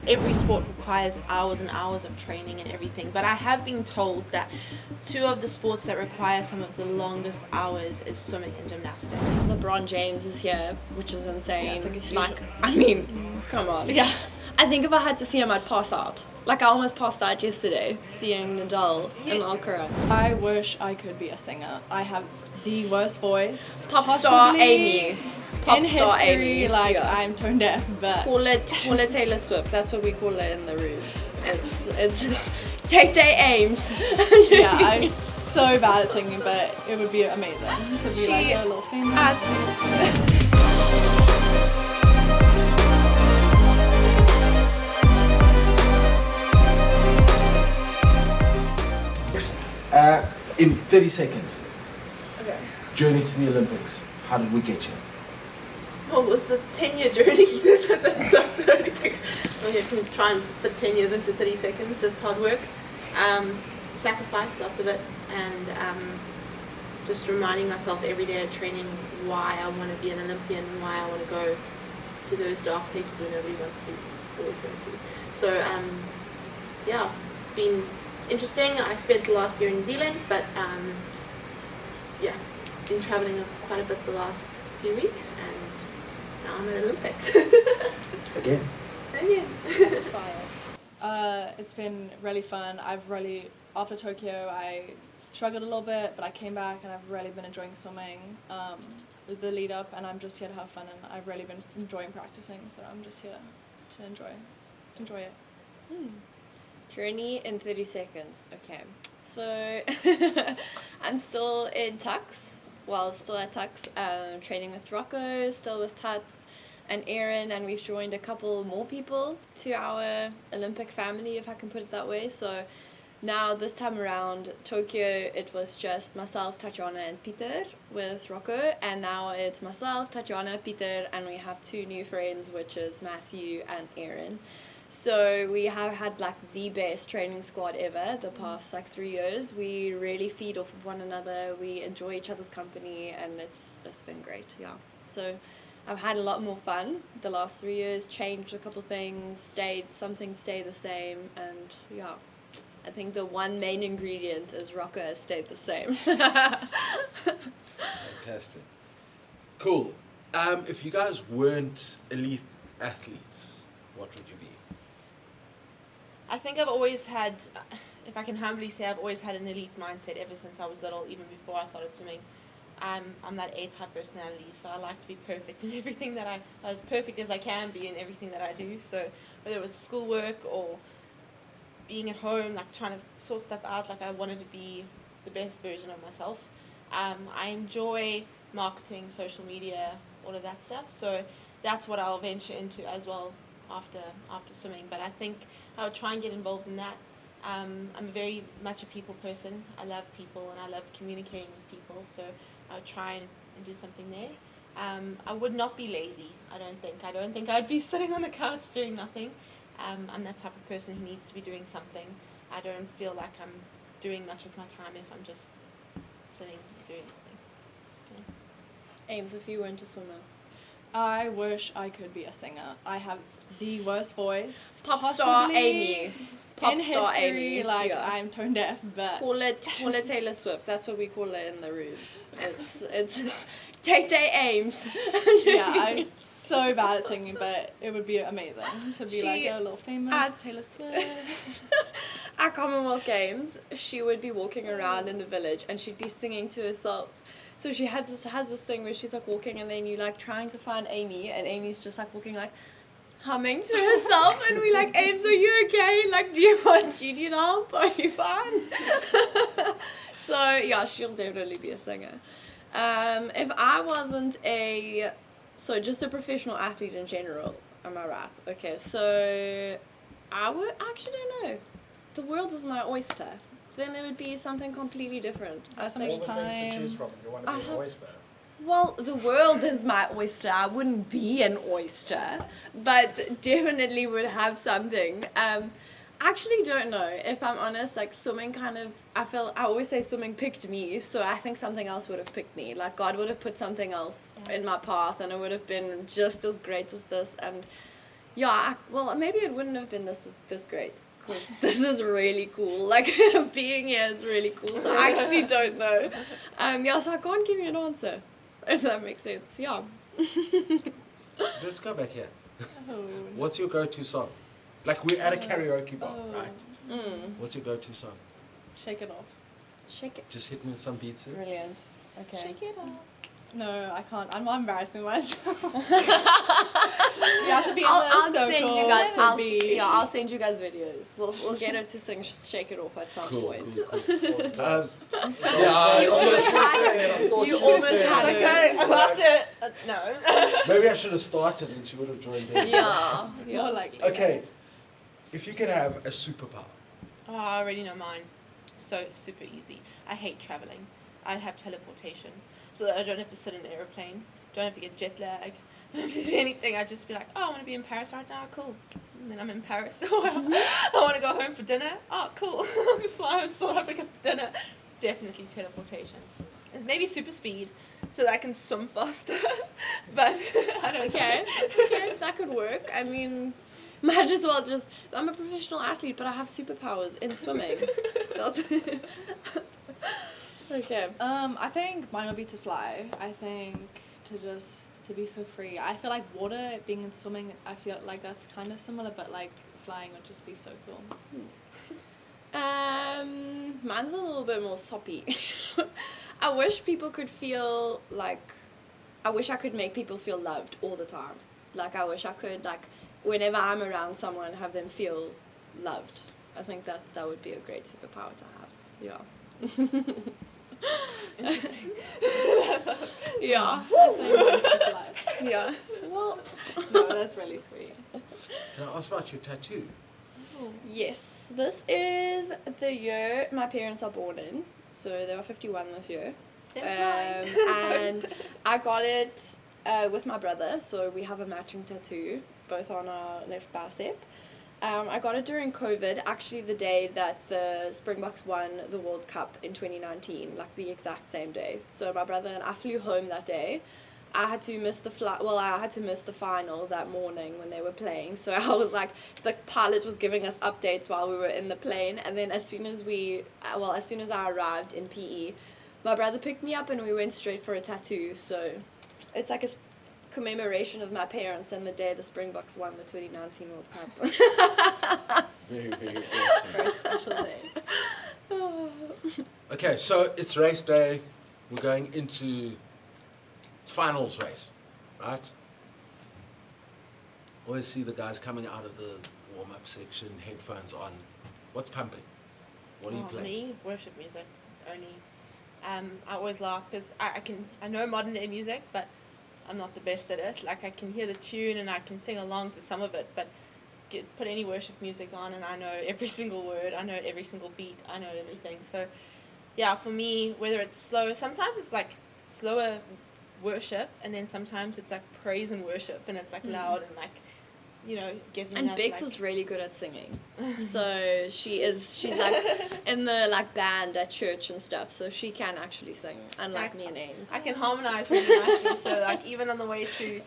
every sport requires hours and hours of training and everything, but I have been told that two of the sports that require some of the longest hours is swimming and gymnastics. LeBron James is here, which is insane. Yeah, it's like a huge... I mean, come on. Yeah. I think if I had to see him, I'd pass out. Like, I almost passed out yesterday seeing Nadal and Alcaraz. I wish I could be a singer. I have the worst voice. Pop star Aimee. Pop in star history, Aimee. like, yeah. I'm tone deaf, but... Call it Taylor Swift. That's what we call it in the room. It's Tay Ames. Yeah, I'm so bad at singing, but it would be amazing to be like a little famous. In 30 seconds, Okay. journey to the Olympics. How did we get you? Oh, it's a 10-year journey. That's not the only thing. Okay, can try and fit 10 years into 30 seconds. Just hard work, sacrifice, lots of it, and just reminding myself every day at training why I want to be an Olympian, why I want to go to those dark places where nobody wants to, always wants to. So, yeah, it's been interesting. I spent the last year in New Zealand, but yeah, been traveling quite a bit the last few weeks, and now I'm at Olympics. Again. It's been really fun. After Tokyo, I struggled a little bit, but I came back and I've really been enjoying swimming the lead up, and I'm just here to have fun, and I've really been enjoying practicing, so I'm just here to enjoy it. Journey in 30 seconds. Okay. So, I'm still in Tux. Well, still at Tux, training with Rocco, still with Tuts and Aaron, and we've joined a couple more people to our Olympic family, if I can put it that way. So now this time around, Tokyo, it was just myself, Tatiana, and Peter with Rocco, and now it's myself, Tatiana, Peter, and we have two new friends, which is Matthew and Aaron. So we have had like the best training squad ever the past like 3 years. We really feed off of one another. We enjoy each other's company, and it's been great. Yeah. So I've had a lot more fun the last 3 years. Changed a couple things. Some things stay the same, and yeah. I think the one main ingredient is Rocco has stayed the same. Fantastic. Cool. If you guys weren't elite athletes, what would you be? I think I've always had, if I can humbly say, I've always had an elite mindset ever since I was little, even before I started swimming. I'm that A-type personality, so I like to be perfect in everything as perfect as I can be in everything that I do. So whether it was schoolwork or being at home, like trying to sort stuff out, like I wanted to be the best version of myself. I enjoy marketing, social media, all of that stuff. So that's what I'll venture into as well after swimming. But I think I would try and get involved in that. I'm very much a people person. I love people and I love communicating with people. So I would try and do something there. I would not be lazy, I don't think I'd be sitting on the couch doing nothing. I'm that type of person who needs to be doing something. I don't feel like I'm doing much with my time if I'm just sitting doing nothing. Yeah. Ames, if you weren't a swimmer. I wish I could be a singer. I have the worst voice. Pop star Aimee. Pop in star history, Aimee. like, yeah. I'm tone deaf, but... Call it Taylor Swift. That's what we call it in the room. It's Tay Ames. Yeah, I'm so bad at singing, but it would be amazing to be like a little famous Taylor Swift. At Commonwealth Games, she would be walking around in the village and she'd be singing to herself. So she has this thing where she's like walking, and then you like trying to find Aimee, and Amy's just like walking like humming to herself, and we like, Ames, are you okay? Like, do you need help? Are you fine? So yeah, she'll definitely be a singer. If I wasn't just a professional athlete in general, am I right? Okay, so I would actually don't know. The world is my oyster. Then it would be something completely different. I think all the things to choose from. You want to be an oyster. Well, the world is my oyster. I wouldn't be an oyster, but definitely would have something. Actually don't know, if I'm honest. Like swimming I always say swimming picked me, so I think something else would have picked me. Like God would have put something else in my path, and it would have been just as great as this. And Yeah, well, maybe it wouldn't have been this great. Because this is really cool. Like, being here is really cool. So I actually don't know. Yeah, so I can't give you an answer. If that makes sense. Yeah. Let's go back here. Oh. What's your go-to song? Like, we're at a karaoke bar, right? Mm. What's your go-to song? Shake it off. Shake it. Just hit me with some beats here. Brilliant. Okay. Shake it off. No, I can't. I'm embarrassing myself. You have to be in I'll the send circle you guys. to be. I'll send you guys videos. We'll get her to sing "Shake It Off" at some point. Cool. Yeah, You almost had it. You almost had it. Okay, I'm about to. No. Maybe I should have started and she would have joined in. Yeah. More likely. Okay, if you could have a superpower, Oh, I already know mine. So super easy. I hate traveling. I'd have teleportation, so that I don't have to sit in an airplane. Don't have to get jet lag. Don't have to do anything. I'd just be like, oh, I want to be in Paris right now. Cool. And then I'm in Paris. I want to go home for dinner. Oh, cool. Fly to South Africa for dinner. Definitely teleportation. And maybe super speed, so that I can swim faster. But I don't Okay. know. Okay, that could work. I mean, might as well just. I'm a professional athlete, but I have superpowers in swimming. That's okay. I think mine would be to fly. I think to be so free. I feel like water, being in swimming, I feel like that's kind of similar, but like flying would just be so cool. Mine's a little bit more soppy. I wish people could feel like. I wish I could make people feel loved all the time. Like, I wish I could, like, whenever I'm around someone, have them feel loved. I think that would be a great superpower to have. Yeah. Interesting. Yeah. I think mine's to fly. Yeah. Well. No, that's really sweet. can I ask about your tattoo? Yes. This is the year my parents are born in. So they were 51 this year. And I got it with my brother. So we have a matching tattoo, both on our left bicep. I got it during COVID, actually the day that the Springboks won the World Cup in 2019, like the exact same day. So my brother and I flew home that day. I had to miss the flight. Well, I had to miss the final that morning when they were playing. So I was like, the pilot was giving us updates while we were in the plane. And then as soon as I arrived in PE, my brother picked me up and we went straight for a tattoo. So it's like a commemoration of my parents and the day the Springboks won the 2019 World Cup. Very, very awesome. Very special day. Okay, so it's race day. We're going into it's finals race, right? Always see the guys coming out of the warm-up section, headphones on. What's pumping? What are you playing? Me, worship music only. I always laugh because I know modern day music, but I'm not the best at it. Like, I can hear the tune and I can sing along to some of it, but put any worship music on and I know every single word, I know every single beat, I know everything. So yeah, for me, whether it's slow, sometimes it's like slower worship, and then sometimes it's like praise and worship, and it's like loud and like, you know, getting And that, Bex like, is really good at singing. So she's like in the like band at church and stuff, so she can actually sing, unlike me and Ames. I can harmonize really nicely. So like even on the way to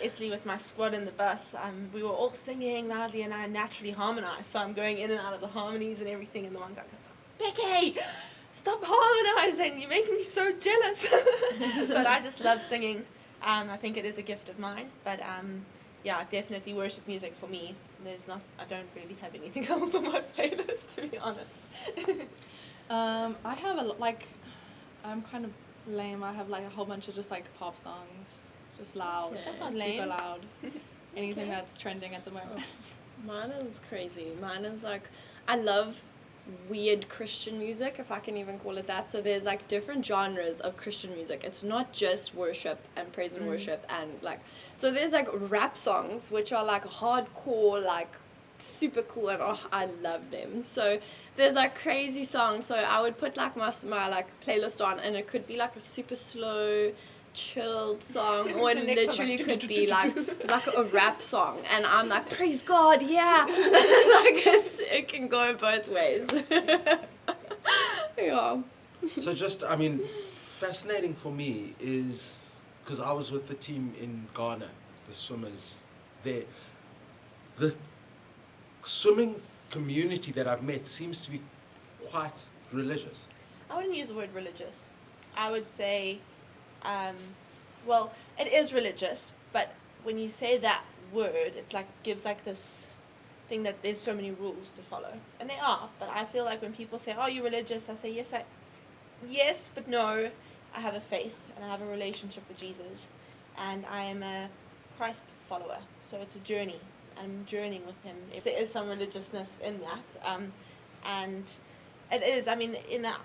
Italy with my squad in the bus, we were all singing loudly, and I naturally harmonized. So I'm going in and out of the harmonies and everything, and the one guy goes, "Becky, stop harmonizing! You're making me so jealous." But I just love singing. I think it is a gift of mine. But yeah, definitely worship music for me. I don't really have anything else on my playlist, to be honest. I have I'm kind of lame. I have like a whole bunch of just like pop songs, just loud, Okay. That's not super lame. loud. Anything Okay. that's trending at the moment. Mine is crazy. Mine is like, I love weird Christian music, if I can even call it that. So there's like different genres of Christian music. It's not just worship and praise and worship and like, so there's like rap songs which are like hardcore, like super cool, and I love them. So there's like crazy songs. So I would put like my like playlist on, and it could be like a super slow chilled song, or it The next literally song, could be like a rap song, and I'm like, praise God, yeah. Like it can go both ways. Yeah. So just, fascinating for me is, because I was with the team in Ghana, the swimmers there, the swimming community that I've met seems to be quite religious. I wouldn't use the word religious. I would say, well, it is religious, but when you say that word, it like gives like this thing that there's so many rules to follow, and they are. But I feel like when people say, "Oh, you're religious," I say, yes, but no. I have a faith and I have a relationship with Jesus, and I am a Christ follower. So it's a journey. I'm journeying with Him. If there is some religiousness in that, and it is. I mean,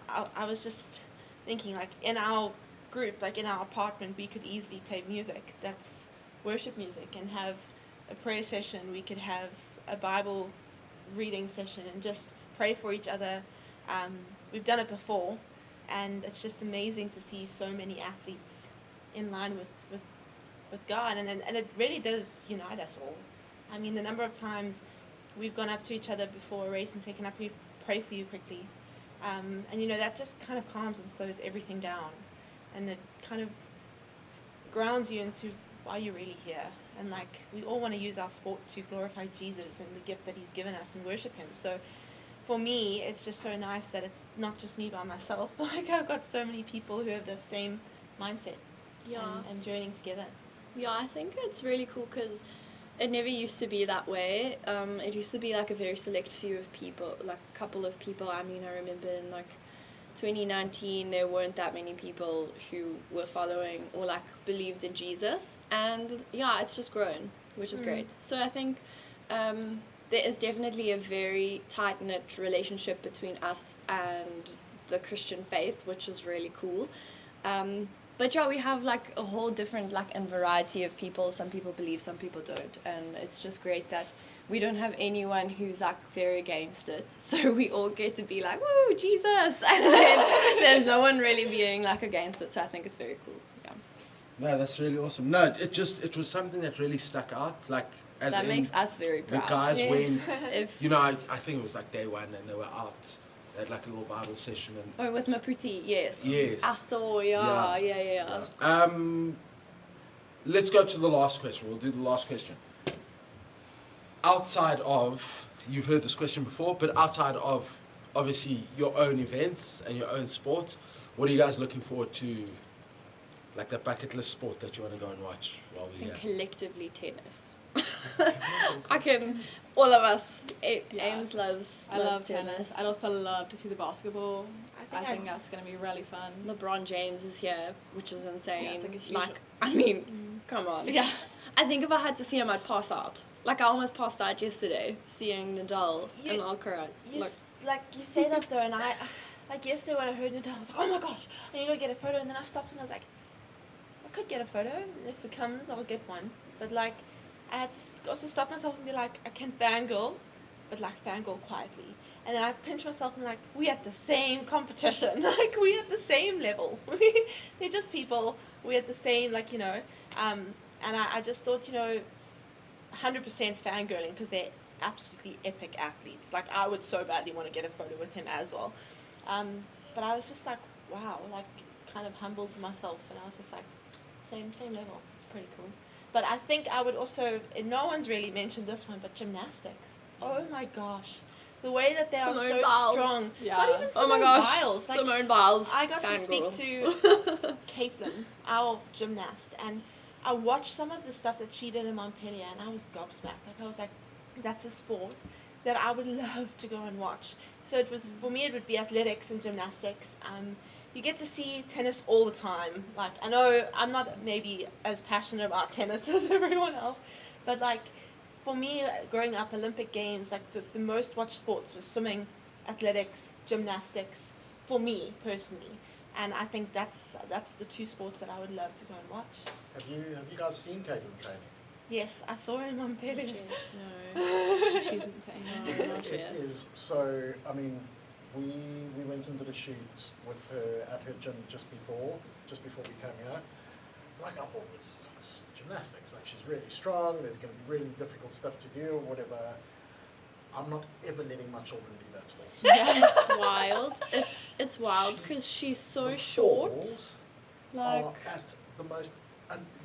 I was just thinking, like in our group, like in our apartment, we could easily play music that's worship music and have a prayer session. We could have a Bible reading session and just pray for each other. We've done it before, and it's just amazing to see so many athletes in line with God, and it really does unite us all. I mean, the number of times we've gone up to each other before a race and said, "Can I pray for you quickly?" And that just kind of calms and slows everything down, and it kind of grounds you into why you're really here. And like, we all want to use our sport to glorify Jesus and the gift that He's given us and worship Him. So for me, it's just so nice that it's not just me by myself. Like, I've got so many people who have the same mindset and journeying together. Yeah, I think it's really cool because it never used to be that way. It used to be like a very select few of people, like a couple of people. I mean, I remember in like 2019 there weren't that many people who were following or like believed in Jesus, and yeah, it's just grown, which is great. So I think there is definitely a very tight-knit relationship between us and the Christian faith, which is really cool. But yeah, we have like a whole different like and variety of people. Some people believe, some people don't, and it's just great that we don't have anyone who's like very against it. So we all get to be like, "Woo, Jesus!" And then there's no one really being like against it. So I think it's very cool. Yeah. No, that's really awesome. No, it was something that really stuck out. Like, as that makes us very proud. The guys went. If I think it was like day one, and they were out. They had like a little Bible session. And with Maputi, yes. Yes. I saw, yeah. Let's go to the last question. We'll do the last question. Outside of, you've heard this question before, but outside of obviously your own events and your own sport, what are you guys looking forward to? Like the bucket list sport that you want to go and watch while we're here? Collectively tennis. All of us. Ames loves I love tennis. I'd also love to see the basketball. I think that's going to be really fun. LeBron James is here, which is insane. Yeah, it's like a huge... I mean, come on. Yeah. I think if I had to see him, I'd pass out. Like, I almost passed out yesterday, seeing Nadal and Alcaraz. You say that though, and I, like yesterday when I heard Nadal, I was like, "Oh my gosh, I need to go get a photo," and then I stopped and I was like, I could get a photo. If it comes, I'll get one. But like, I had to also stop myself and be like, I can fangirl, but like fangirl quietly. And then I pinch myself and like, we at the same competition. Like, we at the same level. They're just people. We at the same, like, and I just thought, 100% fangirling because they're absolutely epic athletes. Like, I would so badly want to get a photo with him as well. But I was just like, wow, like, kind of humbled myself. And I was just like, same level. It's pretty cool. But I think I would also, and no one's really mentioned this one, but gymnastics. Oh my gosh. The way that they are so strong. Yeah. Not even Simone Biles. Like, Simone Biles. I got to speak to Caitlin, our gymnast, and I watched some of the stuff that she did in Montpellier, and I was gobsmacked. Like, I was like, that's a sport that I would love to go and watch. So it was, for me, it would be athletics and gymnastics. You get to see tennis all the time. Like, I know I'm not maybe as passionate about tennis as everyone else, but like, for me, growing up, Olympic Games, like the most watched sports was swimming, athletics, gymnastics, for me personally. And I think that's the two sports that I would love to go and watch. Have you guys seen Kaylene training? Yes, I saw her in Montpellier. No. She's insane. No, not It yet. is. So, I mean, we went into the shoot with her at her gym just before we came here. Like, I thought it was gymnastics. Like, she's really strong. There's going to be really difficult stuff to do or whatever. I'm not ever letting my children do that sport. Yeah, it's wild. It's wild because she's so The short. falls Like, are at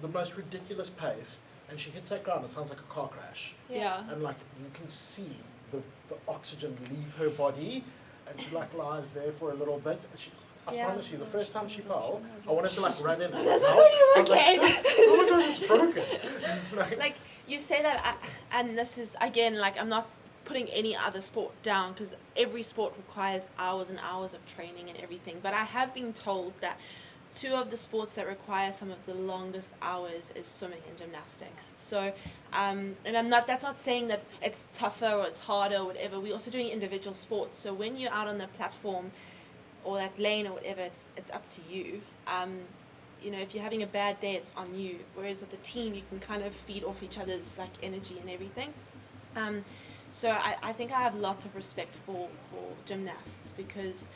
the most ridiculous pace, and she hits that ground, it sounds like a car crash. Yeah. And like you can see the oxygen leave her body, and she like lies there for a little bit. I promise you, the first time she fell, I wanted to like run in and help. I was okay? like, oh my god, it's broken. Like you say that, and this is again like I'm not putting any other sport down because every sport requires hours and hours of training and everything. But I have been told that 2 of the sports that require some of the longest hours is swimming and gymnastics. So, and that's not saying that it's tougher or it's harder or whatever. We're also doing individual sports. So when you're out on the platform or that lane or whatever, it's up to you. You know, if you're having a bad day, it's on you. Whereas with the team, you can kind of feed off each other's like energy and everything. So I think I have lots of respect for gymnasts because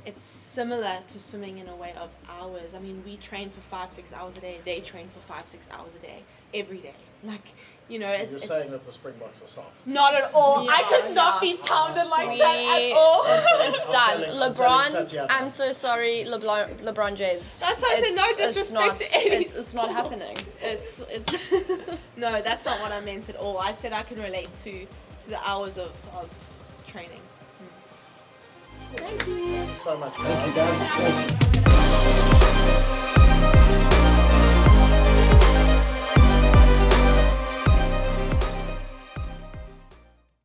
it's similar to swimming in a way of hours. I mean, we train for 5-6 hours a day. They train for 5-6 hours a day, every day. Like, you know, So you're saying that the Springboks are soft? not at all. Yeah, I could not be pounded like that at all. It's I'm done. telling LeBron, Tatiana. I'm so sorry, LeBron James. That's why I said no disrespect to any. It's not happening. It's No, that's not what I meant at all. I said I can relate to the hours of training. Thank you so much, guys. Thank you guys.